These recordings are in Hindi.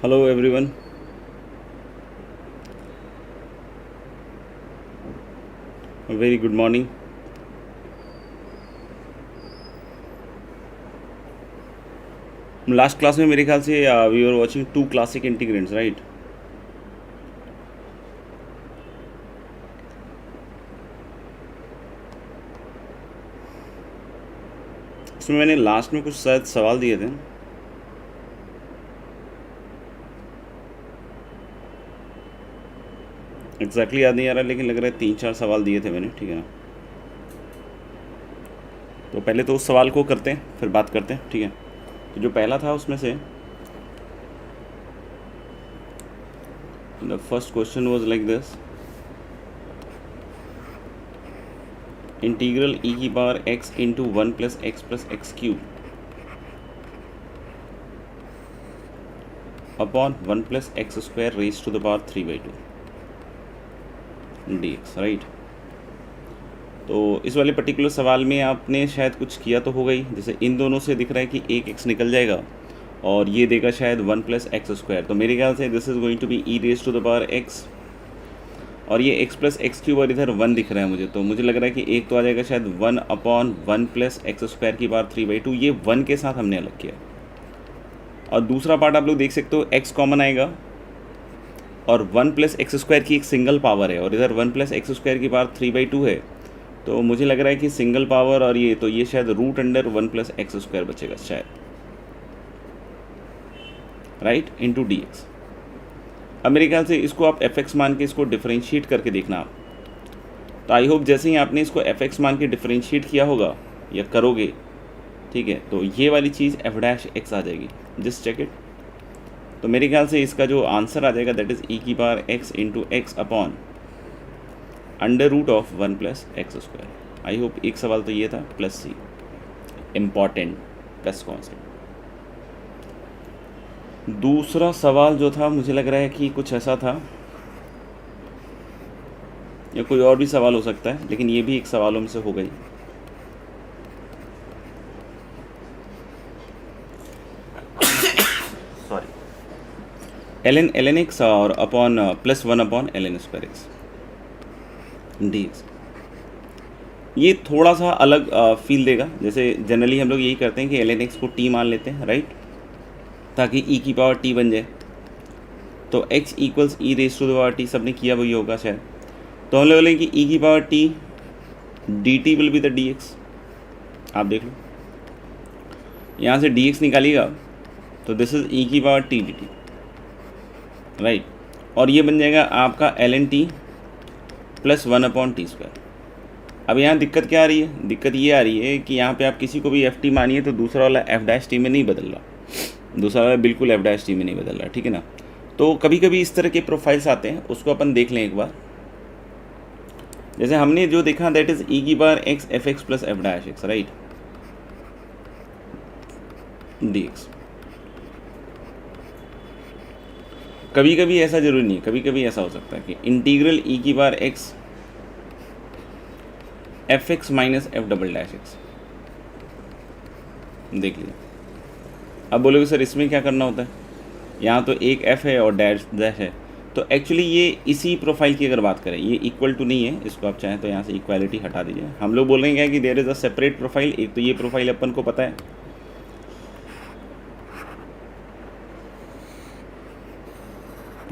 Hello everyone. A very good morning. Last class में मेरे ख्याल से we are watching two classic integrals right. उसमें मैंने लास्ट में कुछ शायद सवाल दिए थे. एग्जैक्टली याद नहीं आ रहा लेकिन लग रहा है 3-4 सवाल दिए थे मैंने. ठीक है ना. तो पहले तो उस सवाल को करते हैं फिर बात करते हैं. ठीक है. तो जो पहला था उसमें से the first question was like this. Integral e की power x into 1 plus x cube upon 1 plus x square raise to the power 3/2 dx right. तो इस वाले पर्टिकुलर सवाल में आपने शायद कुछ किया तो होगा ही. जैसे इन दोनों से दिख रहा है कि एक x निकल जाएगा और ये देगा शायद 1 प्लस एक्स स्क्वायर. तो मेरे ख्याल से this is going to be e raise to the power x और ये x प्लस एक्स क्यूब और इधर 1 दिख रहा है मुझे. तो मुझे लग रहा है कि एक तो आ जाएगा शायद 1 अपॉन 1 प्लस एक्स स्क्वायर की पावर 3/2. ये 1 के साथ हमने अलग किया. और दूसरा पार्ट आप लोग देख सकते हो x कॉमन आएगा और 1 प्लस एक्स स्क्वायर की एक सिंगल पावर है और इधर 1 प्लस एक्स स्क्वायर की पावर 3/2 है. तो मुझे लग रहा है कि सिंगल पावर और ये शायद root under 1 plus x square बचेगा शायद राइट इंटू डी एक्स. अब मेरे ख्याल से इसको आप एफ एक्स मान के इसको डिफरेंशिएट करके देखना आप. तो आई होप जैसे ही आपने इसको एफ एक्स मान के डिफरेंशिएट किया होगा या करोगे ठीक है तो ये वाली चीज़ एफ डैश एक्स आ जाएगी. Just check it. तो मेरे ख्याल से इसका जो आंसर आ जाएगा दैट इज़ ई की power x into x upon under root of 1 plus x square. I hope एक सवाल तो ये था plus c important plus concept. दूसरा सवाल जो था मुझे लग रहा है कि कुछ ऐसा था या कोई और भी सवाल हो सकता है लेकिन ये भी एक सवालों में से हो गई. सॉरी ln x और upon plus 1 upon ln square x D x. ये थोड़ा सा अलग फील देगा. जैसे जनरली हम लोग यही करते हैं कि ln x को t मान लेते हैं राइट ताकि e की पावर t बन जाए. तो x equals e raise to the power t सबने किया वही होगा शायद. तो हम लोग बोलेंगे कि e की power t dt will be the dx. आप देख लो यहाँ से dx निकालिएगा तो दिस इज e की पावर t dt राइट. और ये बन जाएगा आपका ln t plus 1 upon T square. अब यहाँ दिक्कत क्या आ रही है. दिक्कत ये आ रही है कि यहाँ पे आप किसी को भी एफ टी मानिए तो दूसरा वाला एफ डैश टी में नहीं बदल रहा. दूसरा वाला बिल्कुल एफ डैश टी में नहीं बदल रहा. ठीक है ना. तो कभी कभी इस तरह के प्रोफाइल्स आते हैं उसको अपन देख लें एक बार. जैसे हमने जो देखा दैट इज ई की power x F x plus F dash x right D x. कभी कभी ऐसा जरूरी नहीं. कभी कभी ऐसा हो सकता है कि इंटीग्रल ई की power x F x minus F double dash x. देख लीजिए. अब बोलोगे सर इसमें क्या करना होता है. यहाँ तो एक एफ है और डैश डैश है. तो एक्चुअली ये इसी प्रोफाइल की अगर बात करें ये इक्वल टू नहीं है. इसको आप चाहें तो यहाँ से इक्वालिटी हटा दीजिए. हम लोग बोल रहे हैं कि there is a separate profile. एक तो ये प्रोफाइल अपन को पता है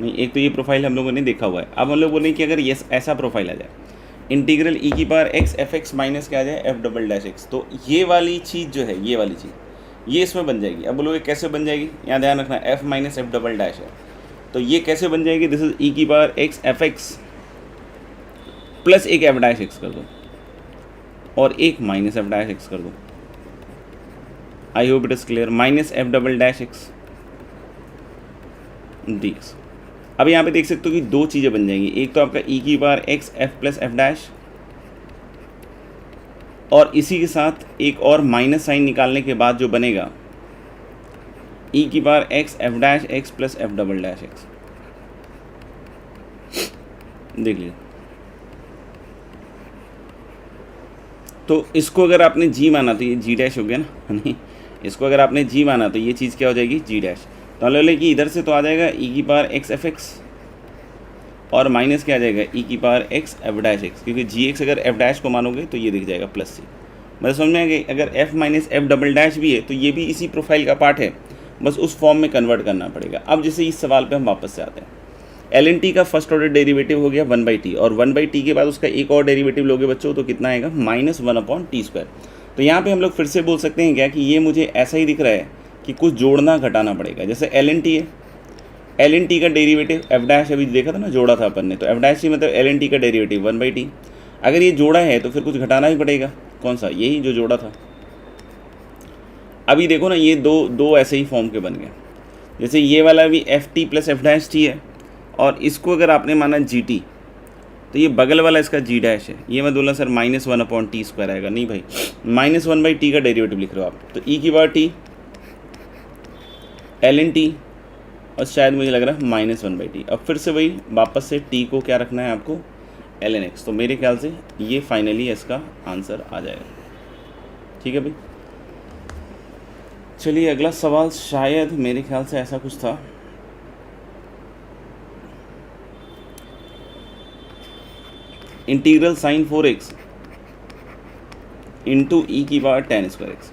नहीं. एक तो ये प्रोफाइल हम लोगों ने देखा हुआ है. अब हम लोग बोल रहे हैं कि अगर ये ऐसा प्रोफाइल आ जाए इंटीग्रल ई की power x F x minus क्या आ जाए एफ डबल डैश एक्स. तो ये वाली चीज़ जो है ये वाली चीज़ ये इसमें बन जाएगी. अब बोलोगे कैसे बन जाएगी. यहाँ ध्यान रखना F minus F double dash है. तो ये कैसे बन जाएगी. दिस इज ई की power x F x plus एक एफ डैश एक्स कर दो और एक माइनस एफ डैश एक्स कर दो. I hope it is clear. Minus F double dash x D x. अब यहाँ पे देख सकते हो कि दो चीज़ें बन जाएंगी. एक तो आपका ई की power x F plus F dash और इसी के साथ एक और माइनस साइन निकालने के बाद जो बनेगा ई की power x F dash x plus F double dash x. देख लीजिए. तो इसको अगर आपने जी माना तो ये जी डैश हो गया ना. नहीं इसको अगर आपने जी माना तो ये चीज़ क्या हो जाएगी जी डैश. तो ले लें कि इधर से तो आ जाएगा ई की पावर एक्स एफ एक्स और माइनस क्या आ जाएगा ई की power x F dash x, क्योंकि जी एक्स अगर एफ डैश को मानोगे तो ये दिख जाएगा प्लस सी। मतलब समझ में आ गई, अगर F minus F double dash भी है तो ये भी इसी प्रोफाइल का पार्ट है, बस उस फॉर्म में कन्वर्ट करना पड़ेगा। अब जैसे इस सवाल पे हम वापस से आते हैं, एल एन टी का फर्स्ट ऑर्डर डेरिवेटिव हो गया 1/t, और 1/t के बाद उसका एक और डेरिवेटिव लोगे बच्चों तो कितना आएगा -1/t²। तो यहाँ पे हम लोग फिर से बोल सकते हैं क्या कि ये मुझे ऐसा ही दिख रहा है कि कुछ जोड़ना घटाना पड़ेगा। जैसे एल एन टी है, एल एन टी का डेरिवेटिव एफ डैश अभी देखा था ना, जोड़ा था अपन ने, तो एफ डैश ही मतलब एल एन टी का डेरिवेटिव 1/t। अगर ये जोड़ा है तो फिर कुछ घटाना ही पड़ेगा, कौन सा, यही जो जोड़ा था। अभी देखो ना ये दो ऐसे ही फॉर्म के बन गए। जैसे ये वाला भी F T plus F dash T है, और इसको अगर आपने माना जी टी, तो ये बगल वाला इसका जी डैश है। ये मैं बोला सर -1/t² आएगा, नहीं भाई, -1/t का डेरिवेटिव लिख रहे हो आप, तो ई की power t l n t और शायद मुझे लग रहा है -1/t। अब फिर से वही वापस से टी को क्या रखना है आपको, एल एन एक्स। तो मेरे ख्याल से ये फाइनली इसका आंसर आ जाएगा। ठीक है भाई, चलिए अगला सवाल शायद मेरे ख्याल से ऐसा कुछ था। Integral sine 4x into e की power tan²x,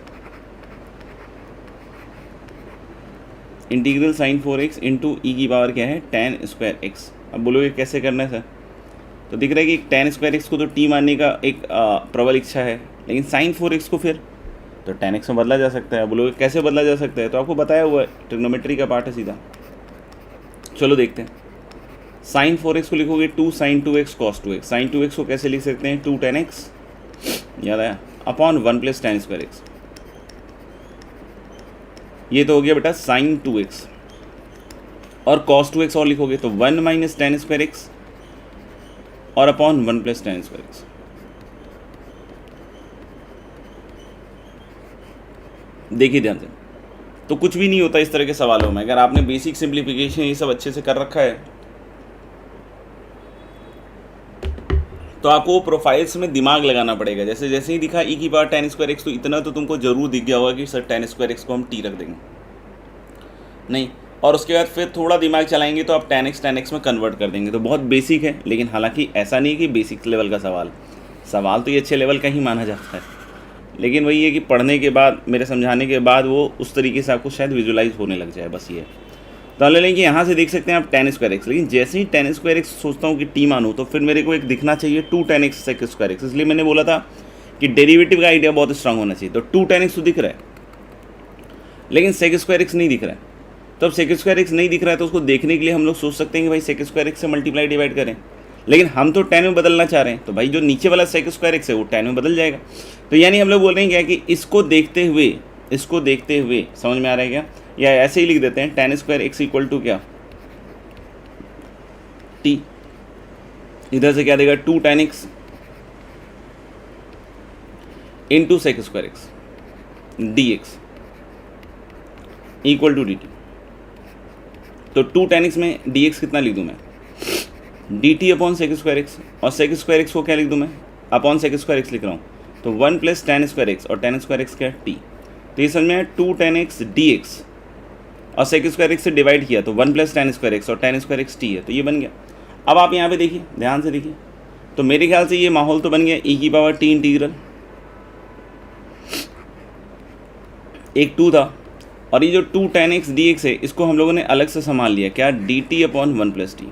integral sine 4x into e की पावर क्या है tan²x। अब बोलोगे कैसे करना है सर, तो दिख रहा है कि tan²x को तो t मानने का एक प्रबल इच्छा है, लेकिन साइन 4x को फिर तो tan x में बदला जा सकता है। बोलोगे कैसे बदला जा सकता है, तो आपको बताया हुआ है, ट्रिग्नोमेट्री का पार्ट है सीधा। चलो देखते हैं, साइन 4x को लिखोगे 2 sin 2x cos 2x। Sign 2x को कैसे लिख सकते हैं, 2 tan x, याद आया, अपॉन 1 + tan²x। ये तो हो गया बेटा साइन 2x, और cos 2x और लिखोगे तो 1 - tan²x और अपॉन 1 + tan²x। देखिए ध्यान से, तो कुछ भी नहीं होता इस तरह के सवालों में, अगर आपने बेसिक सिंप्लीफिकेशन ये सब अच्छे से कर रखा है तो आपको प्रोफाइल्स में दिमाग लगाना पड़ेगा। जैसे जैसे ही दिखा ई की पावर tan²x, तो इतना तो तुमको जरूर दिख गया होगा कि सर tan²x को हम t रख देंगे, नहीं, और उसके बाद फिर थोड़ा दिमाग चलाएंगे तो आप tan x में कन्वर्ट कर देंगे। तो बहुत बेसिक है, लेकिन हालांकि ऐसा नहीं कि बेसिक लेवल का सवाल तो ये अच्छे लेवल का ही माना जाता है, लेकिन वही है कि पढ़ने के बाद, मेरे समझाने के बाद वो उस तरीके से आपको शायद विजुलाइज होने लग जाए, बस ये। तो ले लें कि यहाँ से देख सकते हैं आप tan²x, लेकिन जैसे ही tan²x सोचता हूँ कि t मानूँ तो फिर मेरे को एक दिखना चाहिए 2 tan x sec²x। इसलिए मैंने बोला था कि डेरिवेटिव का आइडिया बहुत स्ट्रांग होना चाहिए। तो 2 tan x तो दिख रहा है, लेकिन sec² नहीं दिख रहा है। तो अब sec² नहीं दिख रहा है तो उसको देखने के लिए हम लोग सोच सकते हैं कि भाई sec² से मल्टीप्लाई डिवाइड करें, लेकिन हम तो tan में बदलना चाह रहे हैं, तो भाई जो नीचे वाला sec² है वो tan में बदल जाएगा। तो यानी हम लोग बोल रहे हैं क्या कि इसको देखते हुए समझ में आ रहा है क्या, या ऐसे ही लिख देते हैं tan² = क्या, t, इधर से क्या देगा 2 tan x into sec² dx = dt। तो 2 tan x में dx कितना लिख दूँ मैं, dt अपॉन sec²x, और sec² को क्या लिख दूँ मैं, अपॉन sec² लिख रहा हूँ, तो 1 + tan²x, और tan² क्या है t। तो ये समझ में आया, 2 tan x dx और sec² से डिवाइड किया तो 1 + tan²x और tan² t है, तो ये बन गया। अब आप यहाँ पे देखिए, ध्यान से देखिए, तो मेरे ख्याल से ये माहौल तो बन गया e की पावर t इंटीग्रल, एक 2 था, और ये जो 2 tan x dx है इसको हम लोगों ने अलग से संभाल लिया, क्या, dt अपॉन 1 + t।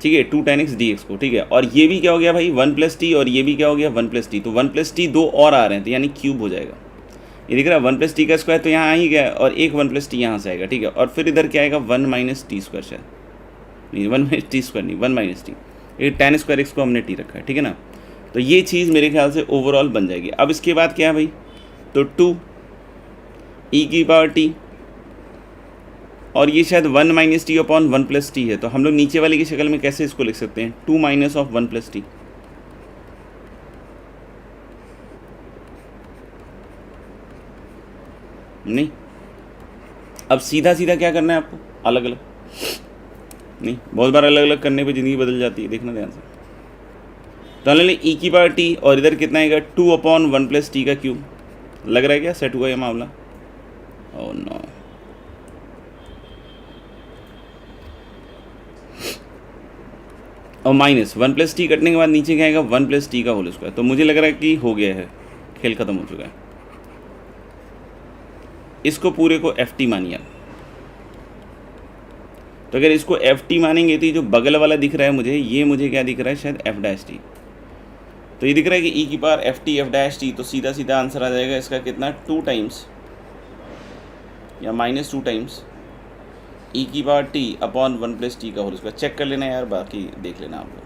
ठीक है, 2 tan x dx को, ठीक है, और ये भी क्या हो गया भाई 1 + t, और ये भी क्या हो गया 1 + t, तो 1 + t 2 और आ रहे हैं, तो यानी क्यूब हो जाएगा। ये दिख रहा है 1 + t का स्क्वायर तो यहाँ आ ही गया, और एक 1 + t यहाँ से आएगा, ठीक है, और फिर इधर क्या आएगा 1 - t² शायद, नहीं 1 - t² नहीं 1 - t, ये tan² को हमने t रखा है, ठीक है ना। तो ये चीज़ मेरे ख्याल से ओवरऑल बन जाएगी। अब इसके बाद क्या है भाई, तो 2 e की पावर t, और ये शायद 1 - t अपॉन 1 + t है, तो हम लोग नीचे वाले की शक्ल में कैसे इसको लिख सकते हैं, 2 - (1 + t)। नहीं, अब सीधा सीधा क्या करना है आपको, अलग अलग नहीं, बहुत बार अलग अलग करने पे ज़िंदगी बदल जाती है, देखना ध्यान से। तो ले लें e की पावर t, और इधर कितना आएगा 2 अपॉन 1 + t का क्यूब। लग रहा है क्या सेट हुआ ये मामला, ओह नो, और माइनस 1 + t कटने के बाद नीचे क्या आएगा 1 + t का होल स्क्वायर। तो मुझे लग रहा है कि हो गया है, खेल ख़त्म हो चुका है। इसको पूरे को ft मानिए। तो अगर इसको ft मानेंगे तो ये जो बगल वाला दिख रहा है मुझे, ये मुझे क्या दिख रहा है, शायद f'। तो ये दिख रहा है कि e⁻ft f', तो सीधा सीधा आंसर आ जाएगा इसका कितना, 2 टाइम्स या -2 टाइम्स e⁻t अपॉन 1 + t का होल स्क्वायर। चेक कर लेना यार, बाकी देख लेना आप लोग।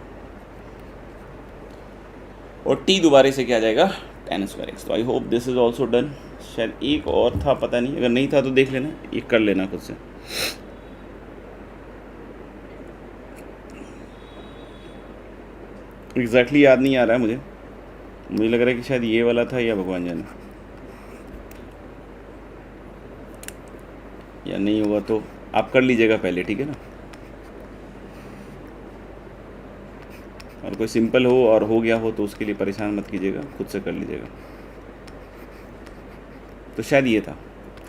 और t दोबारे से क्या आ जाएगा, tan²x। तो I hope this is also done. शायद एक और था, पता नहीं, अगर नहीं था तो देख लेना, ये कर लेना खुद से। एग्जैक्टली याद नहीं आ रहा है मुझे लग रहा है कि शायद ये वाला था, या भगवान जाने, या नहीं होगा तो आप कर लीजिएगा पहले, ठीक है ना। और कोई सिंपल हो और हो गया हो तो उसके लिए परेशान मत कीजिएगा, खुद से कर लीजिएगा। तो शायद ये था,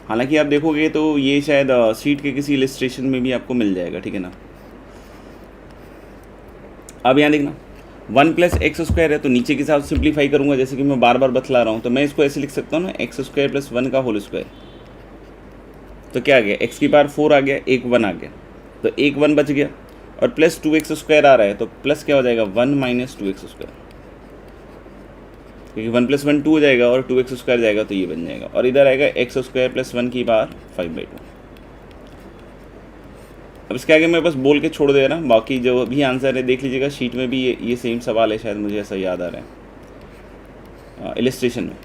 हालांकि आप देखोगे तो ये शायद सीट के किसी इलस्ट्रेशन में भी आपको मिल जाएगा, ठीक है ना। अब यहाँ देखना 1 + x² है, तो नीचे के साथ सिंप्लीफाई करूँगा, जैसे कि मैं बार बार बतला रहा हूँ। तो मैं इसको ऐसे लिख सकता हूँ ना, x² + 1 का होल स्क्वायर। तो क्या आ गया, x⁴ आ गया, एक 1 आ गया, तो एक 1 बच गया, और प्लस 2x² आ रहा है, तो प्लस क्या हो जाएगा 1 - 2x², क्योंकि 1 + 1 2 हो जाएगा और 2x² जाएगा, तो ये बन जाएगा। और इधर आएगा x² + 1 की पावर 5/2। अब इसके आगे मैं बस बोल के छोड़ दे रहा हूँ, बाकी जो भी आंसर है देख लीजिएगा, शीट में भी ये सेम सवाल है, शायद मुझे ऐसा याद आ रहा है इलस्ट्रेशन में,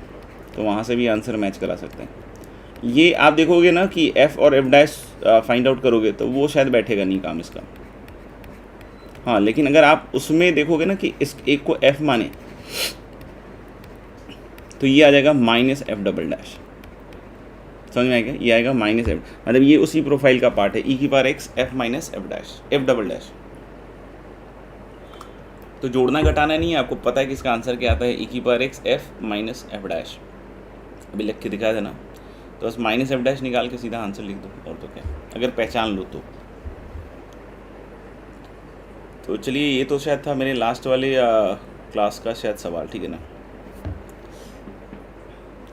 तो वहाँ से भी आंसर मैच करा सकते हैं। ये आप देखोगे ना कि f और f' फाइंड आउट करोगे तो वो शायद बैठेगा नहीं काम इसका। हाँ, लेकिन अगर आप उसमें देखोगे ना कि इस एक को f माने, तो ये आ जाएगा -f'। समझ में आएगा, ये आएगा -f, मतलब ये उसी प्रोफाइल का पार्ट है, e⁻x f - तो जोड़ना घटाना नहीं है, आपको पता है कि इसका आंसर क्या आता है, e⁻x f - अभी लिख के दिखा देना। तो बस -f' निकाल के सीधा आंसर लिख दो, और तो क्या, अगर पहचान लो तो। तो चलिए, ये तो शायद था मेरे लास्ट वाले क्लास का शायद सवाल, ठीक है ना।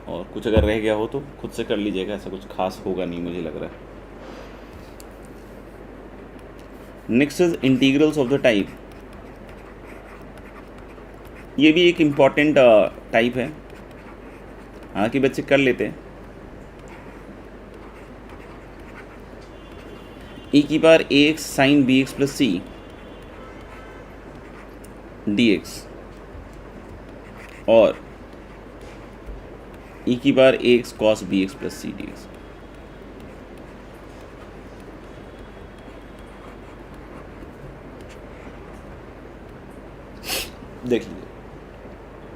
और कुछ अगर रह गया हो तो खुद से कर लीजिएगा, ऐसा कुछ खास होगा नहीं मुझे लग रहा है। Next is integrals of the type. ये भी एक इम्पॉर्टेंट टाइप है, हालांकि बच्चे कर लेते हैं। e⁻ax sin bx + c dx और e⁻ax cos bx + c dx। देख लीजिए,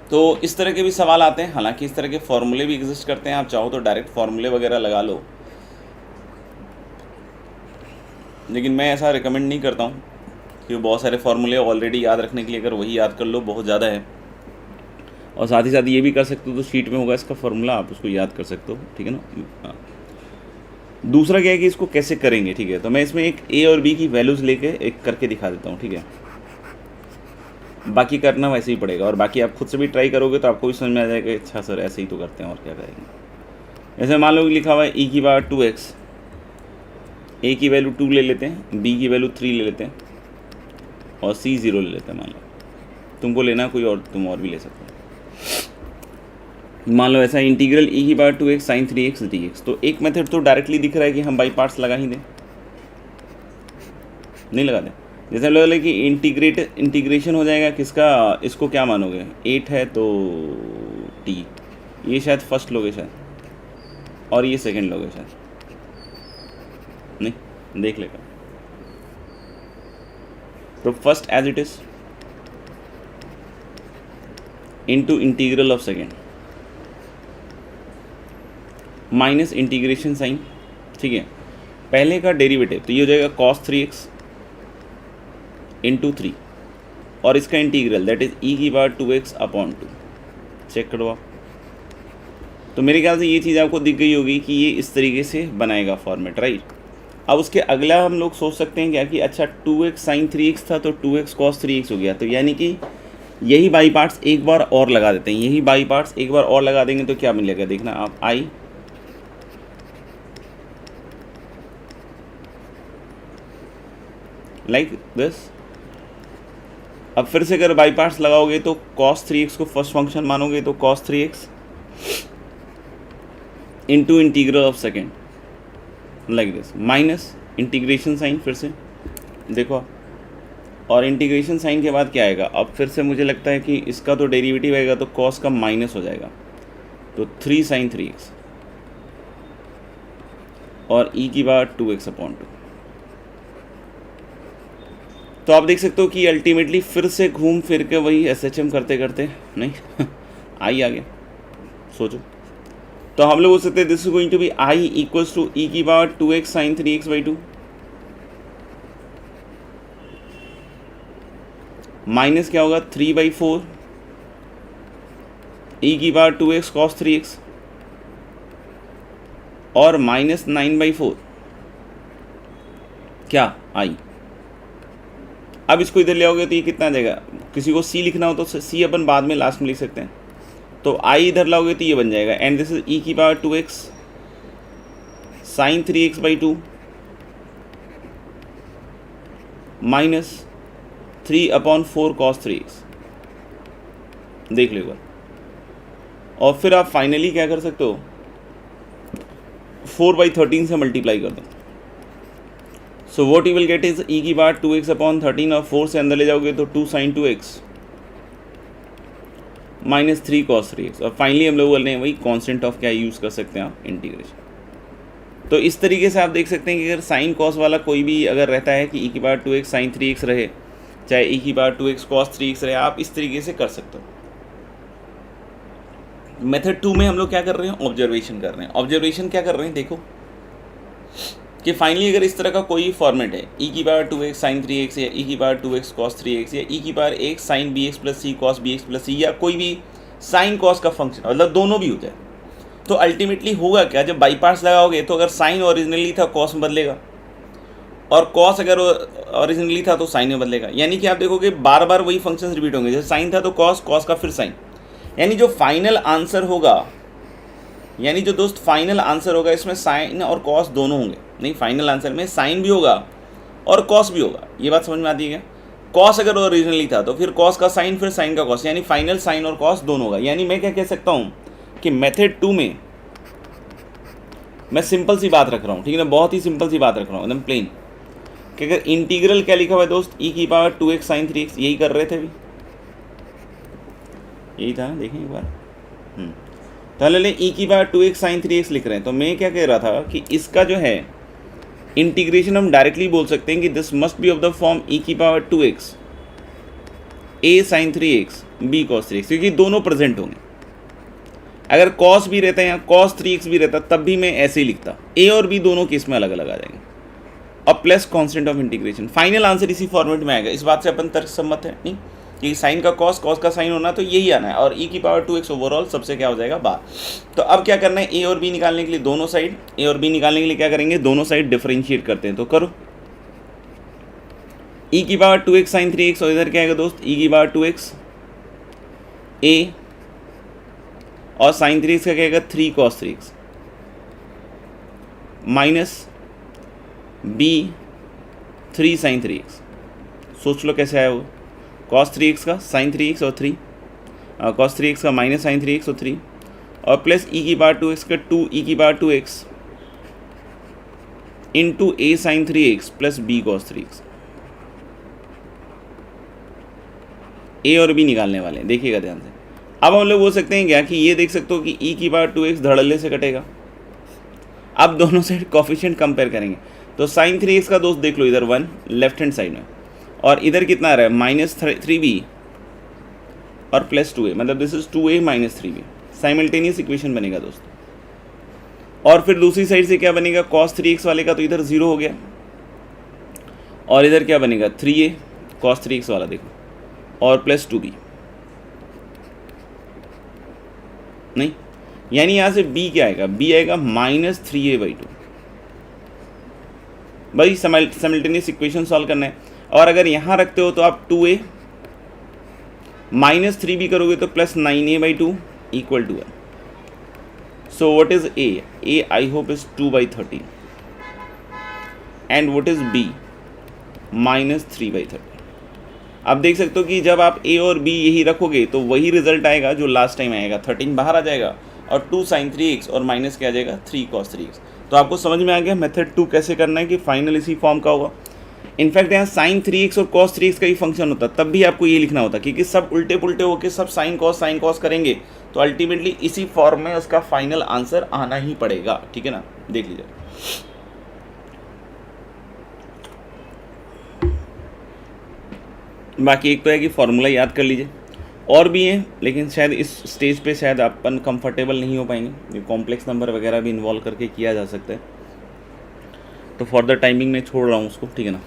तो इस तरह के भी सवाल आते हैं, हालांकि इस तरह के फॉर्मूले भी एग्जिस्ट करते हैं। आप चाहो तो डायरेक्ट फॉर्मूले वगैरह लगा लो, लेकिन मैं ऐसा रिकमेंड नहीं करता हूँ, क्योंकि बहुत सारे फॉर्मूले ऑलरेडी याद रखने के लिए अगर वही याद कर लो बहुत ज़्यादा है। और साथ ही साथ ये भी कर सकते हो, तो शीट में होगा इसका फॉर्मूला, आप उसको याद कर सकते हो, ठीक है ना। दूसरा क्या है कि इसको कैसे करेंगे, ठीक है। तो मैं इसमें एक a और b की वैल्यूज़ लेके एक करके दिखा देता हूँ, ठीक है। बाकी करना वैसे ही पड़ेगा, और बाकी आप खुद से भी ट्राई करोगे तो आपको भी समझ में आ जाएगा, अच्छा सर ऐसे ही तो करते हैं और क्या करेंगे। जैसे मान लो लिखा हुआ है e⁻2x, a की वैल्यू 2 ले लेते हैं, b की वैल्यू 3 ले लेते हैं, और c 0 ले लेते हैं। मान लो तुमको लेना कोई और, तुम और भी ले सकते हो। मान लो ऐसा integral e⁻2x sin 3x dx। तो एक मेथड तो डायरेक्टली दिख रहा है कि हम बाई पार्ट्स लगा ही दें, नहीं लगा दें। जैसे लगा कि इंटीग्रेशन हो जाएगा किसका, इसको क्या मानोगे, 8 है तो t, ये शायद फर्स्ट लोगे शायद, और ये सेकंड लोगे शायद, नहीं देख लेगा। तो first as it is into integral of second minus integration sign, ठीक है। पहले का डेरिवेटिव तो ये हो जाएगा cos 3x इंटू 3, और इसका integral that is e⁻2x/2। Check करो आप, तो मेरे ख्याल से ये चीज़ आपको दिख गई होगी कि ये इस तरीके से बनाएगा फॉर्मेट, राइट। अब उसके अगला हम लोग सोच सकते हैं क्या कि अच्छा 2x sin 3x था तो 2x cos 3x हो गया, तो यानी कि यही बाई पार्ट्स एक बार और लगा देते हैं, यही बाई पार्ट्स एक बार और लगा देंगे तो क्या मिलेगा, देखना आप, आई लाइक दिस। अब फिर से अगर बाई पार्ट्स लगाओगे तो cos 3x को फर्स्ट फंक्शन मानोगे तो cos 3x into integral of second like this, minus integration sign फिर से देखो, और इंटीग्रेशन साइन के बाद क्या आएगा, अब फिर से मुझे लगता है कि इसका तो डेरिवेटिव आएगा तो cos का माइनस हो जाएगा, तो 3 sin 3x और e की बार 2x/2। तो आप देख सकते हो कि अल्टीमेटली फिर से घूम फिर के वही SHM करते करते नहीं आई आ गया, सोचो। तो हम लोग बोल सकते हैं this is going to be I equals to e की बार 2x sin 3x/2 माइनस क्या होगा 3/4 e की बार 2x cos 3x और माइनस 9/4 क्या आई। अब इसको इधर ले आओगे तो ये कितना आ जाएगा, किसी को c लिखना हो तो c अपन बाद में लास्ट में लिख सकते हैं, तो i इधर लाओगे तो ये बन जाएगा, एंड दिस इज e की power 2x sin 3x/2 minus 3/4 cos 3x। देख लो, और फिर आप फाइनली क्या कर सकते हो, 4/13 से मल्टीप्लाई कर दो। So what you will get is e की बार 2x/13 और 4 से अंदर ले जाओगे तो 2 sin 2x minus 3 cos 3x, और फाइनली हम लोग बोल रहे हैं वही कॉन्स्टेंट ऑफ क्या यूज़ कर सकते हैं आप, इंटीग्रेशन। तो इस तरीके से आप देख सकते हैं कि अगर साइन कॉस वाला कोई भी अगर रहता है कि e की बार 2x sin 3x रहे, चाहे e की बार 2x cos 3x रहे, आप इस तरीके से कर सकते हो। मेथड 2 में हम लोग क्या कर रहे हैं, ऑब्जर्वेशन कर रहे हैं। ऑब्जर्वेशन क्या कर रहे हैं, देखो कि फाइनली अगर इस तरह का कोई फॉर्मेट है e की बार 2x sin 3x या e की बार 2x cos 3x या e की बार 1 sin bx plus c cos bx plus c या कोई भी साइन कॉस का फंक्शन, मतलब दोनों भी हो जाए, तो अल्टीमेटली होगा क्या, जब बाई पार्ट्स लगाओगे तो अगर साइन ओरिजिनली था कॉस में बदलेगा, और कॉस अगर ओरिजिनली था तो साइन में बदलेगा। यानी कि आप देखोगे बार बार वही फंक्शन रिपीट होंगे, जैसे साइन था तो कॉस, कॉस का फिर साइन। यानी जो फाइनल आंसर होगा, यानी जो दोस्त फाइनल आंसर होगा इसमें साइन और कॉस दोनों होंगे, नहीं फाइनल आंसर में साइन भी होगा और कॉस भी होगा। ये बात समझ में आती है क्या, कॉस अगर ओरिजिनली था तो फिर कॉस का साइन फिर साइन का कॉस, यानी फाइनल साइन और कॉस दोनों होगा। यानी मैं क्या कह सकता हूँ कि मेथड 2 में मैं सिंपल सी बात रख रहा हूँ, ठीक है ना, बहुत ही सिंपल सी बात रख रहा हूँ, एकदम प्लेन, कि अगर इंटीग्रल क्या लिखा हुआ है दोस्त, e की पावर 2x sin 3x, यही कर रहे थे अभी, यही था, देखें एक बार। तो ले e की बार 2x sin 3x लिख रहे हैं, तो मैं क्या कह रहा था कि इसका जो है इंटीग्रेशन हम डायरेक्टली बोल सकते हैं कि this must be of the form e की power 2x a sin 3x b cos 3x, क्योंकि दोनों प्रेजेंट होंगे। अगर cos भी रहता है या cos 3x भी रहता तब भी मैं ऐसे ही लिखता, a और b दोनों केस में अलग अलग आ जाएंगे, और plus constant of integration. Final answer इसी फॉर्मेट में आएगा, इस बात से अपन तर्क सम्मत है नहीं कि साइन का कॉस, कॉस का साइन होना तो यही आना है, और e की पावर 2x ओवरऑल सबसे क्या हो जाएगा बाहर। तो अब क्या करना है, a और b निकालने के लिए दोनों साइड, a और b निकालने के लिए क्या करेंगे, दोनों साइड डिफरेंशिएट करते हैं, तो करो e की पावर 2x sin 3x, और इधर क्या आएगा दोस्त, e की पावर 2x a और sin 3x का क्या आएगा 3 cos 3x minus b 3 sin 3x। सोच लो कैसे आया वो, cos 3x का sin 3x और 3, cos 3x का माइनस sin 3x और 3, और प्लस e की पावर 2x का 2 e की power 2x into a sin 3x plus b cos 3x। a और b निकालने वाले हैं, देखिएगा ध्यान से। अब हम लोग बोल सकते हैं क्या कि ये देख सकते हो कि e की पावर 2x धड़ल्ले से कटेगा। अब दोनों साइड कोफिशिएंट कंपेयर करेंगे, तो sin 3x का दोस्त देख लो इधर 1 लेफ्ट हैंड साइड में, और इधर कितना आ रहा है माइनस 3b और प्लस 2a, मतलब this is 2a minus 3b, simultaneous equation बनेगा दोस्त। और फिर दूसरी साइड से क्या बनेगा, cos 3x वाले का तो इधर 0 हो गया, और इधर क्या बनेगा 3a cos 3x वाला देखो, और प्लस 2b, नहीं यानी यहाँ से b क्या आएगा, b आएगा -3a/2। भाई साइमल्टेनियस इक्वेशन सॉल्व करना है, और अगर यहाँ रखते हो तो आप 2a -3 भी करोगे तो +9a/2 इक्वल टू है। So what is a I hope is 2/13 and what is b -3/13। अब देख सकते हो कि जब आप a और b यही रखोगे तो वही रिजल्ट आएगा जो लास्ट टाइम आएगा, 13 बाहर आ जाएगा और 2 sin 3x और माइनस क्या आ जाएगा 3 cos 3x। तो आपको समझ में आ गया मेथड 2 कैसे करना है कि फाइनल इसी फॉर्म का होगा। इनफैक्ट यहाँ sin 3x और cos 3x का ही फंक्शन होता, तब भी आपको ये लिखना होता, क्योंकि सब उल्टे पुल्टे होके सब sin cos करेंगे तो अल्टीमेटली इसी फॉर्म में उसका फाइनल आंसर आना ही पड़ेगा। ठीक है ना, देख लीजिए। बाकी एक तो है कि फॉर्मूला याद कर लीजिए, और भी हैं लेकिन शायद इस स्टेज पे शायद अपन कंफर्टेबल नहीं हो पाएंगे, ये कॉम्प्लेक्स नंबर वगैरह भी इन्वॉल्व करके किया जा सकता है, तो फॉर द टाइमिंग मैं छोड़ रहा हूँ उसको। ठीक है ना,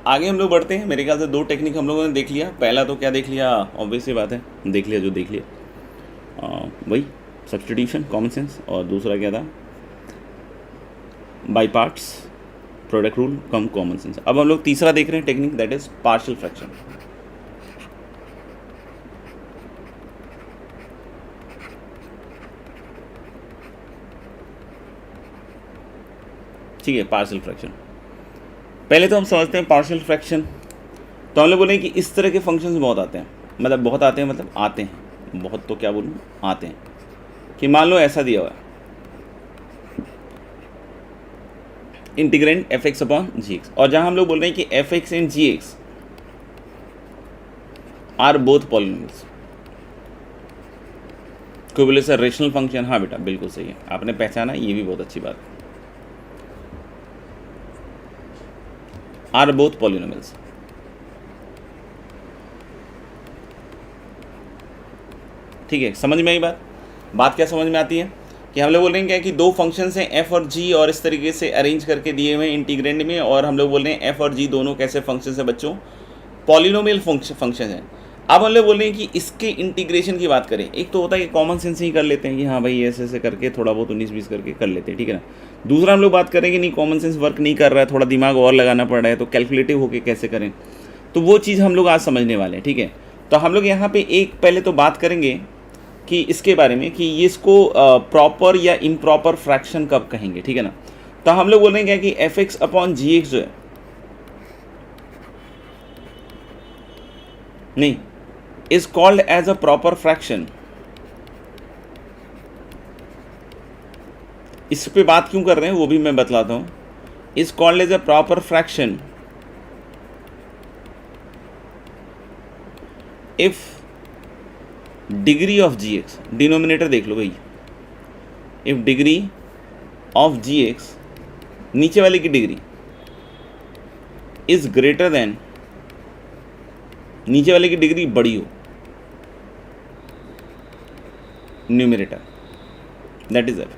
आगे हम लोग बढ़ते हैं। मेरे ख्याल से 2 टेक्निक हम लोगों ने देख लिया। पहला तो क्या देख लिया, ऑब्वियस सी बात है, देख लिया जो देख लिया, वही सब्स्टिट्यूशन कॉमन सेंस, और दूसरा क्या था, by parts, product rule come common sense. अब हम लोग तीसरा देख रहे हैं technique, that is partial fraction. ठीक है, पार्शियल फ्रैक्शन पहले तो हम समझते हैं पार्शियल फ्रैक्शन। तो हम लोग बोलें कि इस तरह के फंक्शंस बहुत आते हैं, मतलब बहुत आते हैं, मतलब आते हैं, बहुत तो क्या बोलूँ, आते हैं। कि मान लो ऐसा दिया हुआ है इंटीग्रेंड fx अपॉन gx, और जहाँ हम लोग बोल रहे हैं कि fx and gx are both polynomials. कोई बोले सर रेशनल फंक्शन, हाँ बेटा बिल्कुल सही है, आपने पहचाना, ये भी बहुत अच्छी बात है, आर बोथ पॉलिनोमियल्स। ठीक है, समझ में आई बात क्या समझ में आती है कि हम लोग बोल रहे हैं क्या कि 2 फंक्शंस हैं f और g, और इस तरीके से अरेंज करके दिए हुए हैं इंटीग्रेंड में, और हम लोग बोल रहे हैं f और g दोनों कैसे फंक्शंस हैं बच्चों, पॉलिनोमियल फंक्शन हैं। अब हम लोग बोल रहे हैं कि इसके इंटीग्रेशन की बात करें, एक तो होता है कि कॉमन सेंस ही कर लेते हैं कि हाँ भाई ऐसे ऐसे करके थोड़ा बहुत 19-20 करके कर लेते हैं, ठीक है ना। दूसरा हम लोग बात करें कि नहीं कॉमन सेंस वर्क नहीं कर रहा है, थोड़ा दिमाग और लगाना पड़ रहा है, तो कैलकुलेटिव होकर कैसे करें, तो वो चीज़ हम लोग आज समझने वाले हैं। ठीक है, तो हम लोग यहाँ पे एक पहले तो बात करेंगे कि इसके बारे में कि ये इसको प्रॉपर या इम्प्रॉपर फ्रैक्शन कब कहेंगे। ठीक है ना, तो हम लोग बोलेंगे कि fx अपॉन gx जो है, नहीं, is called as a proper fraction. इस पे बात क्यों कर रहे हैं वो भी मैं बतलाता हूं। Is called as a proper fraction if degree of gx, denominator देख लो भाई, इफ डिग्री ऑफ gx, नीचे वाले की डिग्री, इज ग्रेटर देन, नीचे वाले की डिग्री बड़ी हो, न्यूमिनेटर, दैट इज एफ।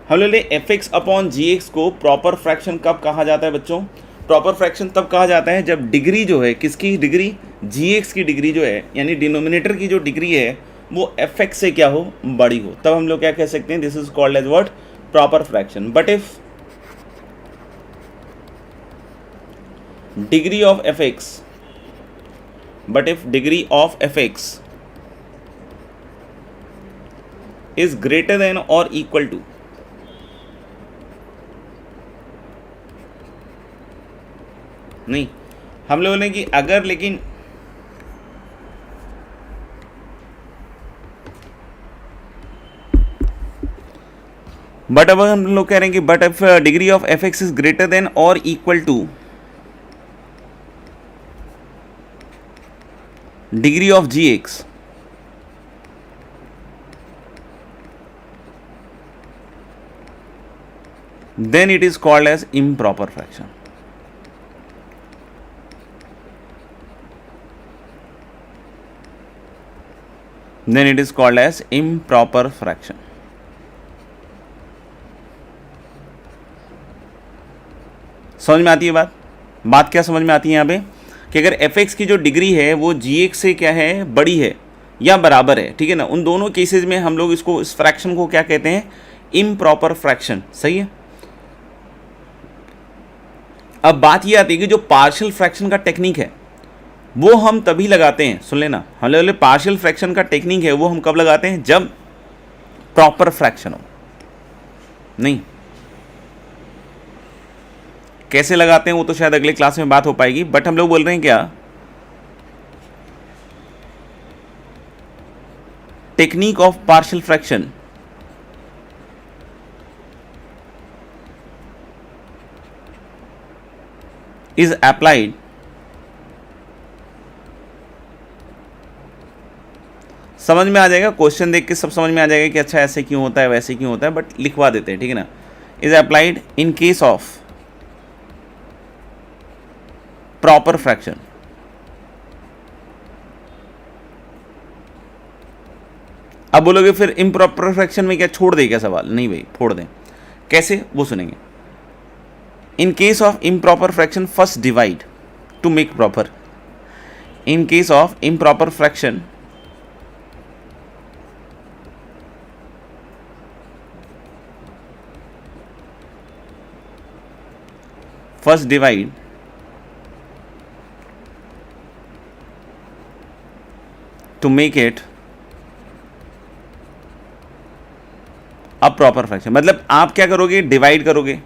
हम लोग fx अपॉन gx को प्रॉपर फ्रैक्शन कब कहा जाता है बच्चों, प्रॉपर फ्रैक्शन तब कहा जाता है जब डिग्री जो है, किसकी डिग्री, gx की डिग्री जो है, यानी डिनोमिनेटर की जो डिग्री है वो fx से क्या हो, बड़ी हो, तब हम लोग क्या कह सकते हैं, this is called as what, proper fraction. But if degree of fx, but if degree of fx is greater than or equal to, नहीं, हम लोग बोले कि अगर, लेकिन बट अब हम लोग कह रहे हैं कि but if degree of fx is greater than और equal to degree of gx, then it is called as improper fraction. Then it is called as improper fraction. समझ में आती है बात क्या समझ में आती है यहाँ पे कि अगर एफ एक्स की जो डिग्री है वो जी एक्स से क्या है, बड़ी है या बराबर है, ठीक है ना, उन दोनों केसेस में हम लोग इसको, इस फ्रैक्शन को क्या कहते हैं, इम्प्रॉपर फ्रैक्शन। सही है। अब बात ये आती है कि जो पार्शियल फ्रैक्शन का टेक्निक है वो हम तभी लगाते हैं, सुन लेना, हम पार्शियल फ्रैक्शन का टेक्निक है वो हम कब लगाते हैं, जब प्रॉपर फ्रैक्शन हो। नहीं, कैसे लगाते हैं वो तो शायद अगले क्लास में बात हो पाएगी, बट हम लोग बोल रहे हैं क्या, technique of partial fraction is applied समझ में आ जाएगा, क्वेश्चन देख के सब समझ में आ जाएगा कि अच्छा ऐसे क्यों होता है, वैसे क्यों होता है, बट लिखवा देते हैं, ठीक है ना। Is applied in case of proper fraction. अब बोलोगे फिर इम्प्रॉपर फ्रैक्शन में क्या छोड़ दे क्या सवाल, नहीं भाई फोड़ दें, कैसे वो सुनेंगे। In case of improper fraction first divide two make proper. In case of improper fraction first divide two make it a proper fraction. मतलब आप क्या करोगे, डिवाइड करोगे।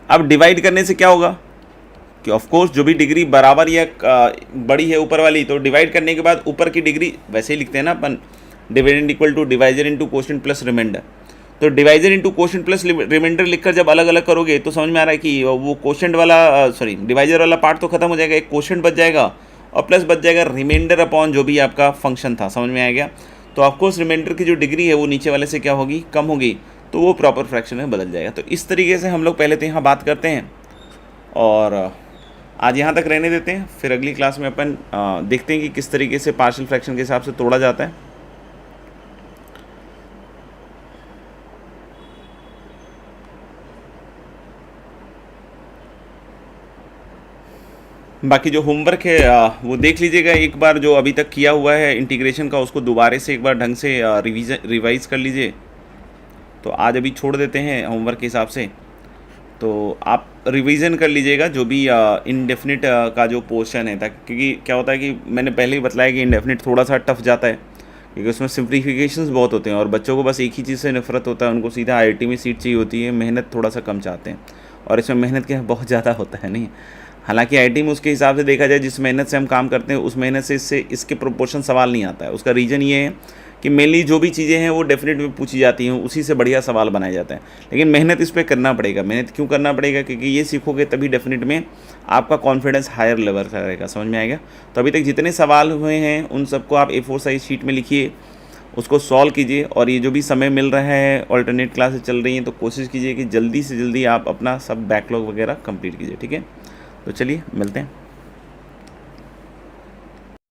अब डिवाइड करने से क्या होगा कि ऑफ कोर्स जो भी डिग्री बराबर या बड़ी है ऊपर वाली, तो डिवाइड करने के बाद ऊपर की डिग्री वैसे ही लिखते हैं ना अपन, dividend equal to divisor into quotient plus remainder. तो divisor into quotient plus remainder लिखकर जब अलग अलग करोगे तो समझ में आ रहा है कि वो कोशेंट वाला डिवाइजर वाला पार्ट तो खत्म हो जाएगा, एक कोशेंट बच जाएगा और प्लस बच जाएगा रिमाइंडर अपॉन जो भी आपका फंक्शन था। समझ में आ गया। तो ऑफकोर्स रिमाइंडर की जो डिग्री है वो नीचे वाले से क्या होगी, कम होगी, तो वो प्रॉपर फ्रैक्शन में बदल जाएगा। तो इस तरीके से हम लोग पहले तो यहाँ बात करते हैं और आज यहाँ तक रहने देते हैं, फिर अगली क्लास में अपन देखते हैं कि किस तरीके से पार्शियल फ्रैक्शन के हिसाब से तोड़ा जाता है। बाकी जो होमवर्क है वो देख लीजिएगा एक बार, जो अभी तक किया हुआ है इंटीग्रेशन का उसको दोबारा से एक बार ढंग से रिवाइज कर लीजिए। तो आज अभी छोड़ देते हैं होमवर्क के हिसाब से, तो आप रिवीजन कर लीजिएगा जो भी इनडेफिनिट का जो पोर्शन है, ताकि क्योंकि क्या होता है कि मैंने पहले ही बताया कि इनडेफिनिट थोड़ा सा टफ जाता है क्योंकि उसमें सिम्प्लीफिकेशंस बहुत होते हैं और बच्चों को बस एक ही चीज़ से नफरत होता है, उनको सीधा आईआईटी में सीट चाहिए होती है, मेहनत थोड़ा सा कम चाहते हैं और इसमें मेहनत क्या बहुत ज़्यादा होता है नहीं। हालांकि आईआईटी में उसके हिसाब से देखा जाए जिस मेहनत से हम काम करते हैं उस मेहनत से इसके प्रोपोर्शन सवाल नहीं आता है। उसका रीज़न ये है कि मेनली जो भी चीज़ें हैं वो डेफिनेट में पूछी जाती हैं, उसी से बढ़िया सवाल बनाए जाते हैं। लेकिन मेहनत इस पर करना पड़ेगा। मेहनत क्यों करना पड़ेगा, क्योंकि ये सीखोगे तभी डेफिनेट में आपका कॉन्फिडेंस हायर लेवल का रहेगा। समझ में आएगा। तो अभी तक जितने सवाल हुए हैं उन सबको आप A4 साइज शीट में लिखिए, उसको सॉल्व कीजिए और ये जो भी समय मिल रहा है, ऑल्टरनेट क्लासेस चल रही हैं, तो कोशिश कीजिए कि जल्दी से जल्दी आप अपना सब बैकलॉग वगैरह कंप्लीट कीजिए। ठीक है, तो चलिए मिलते हैं।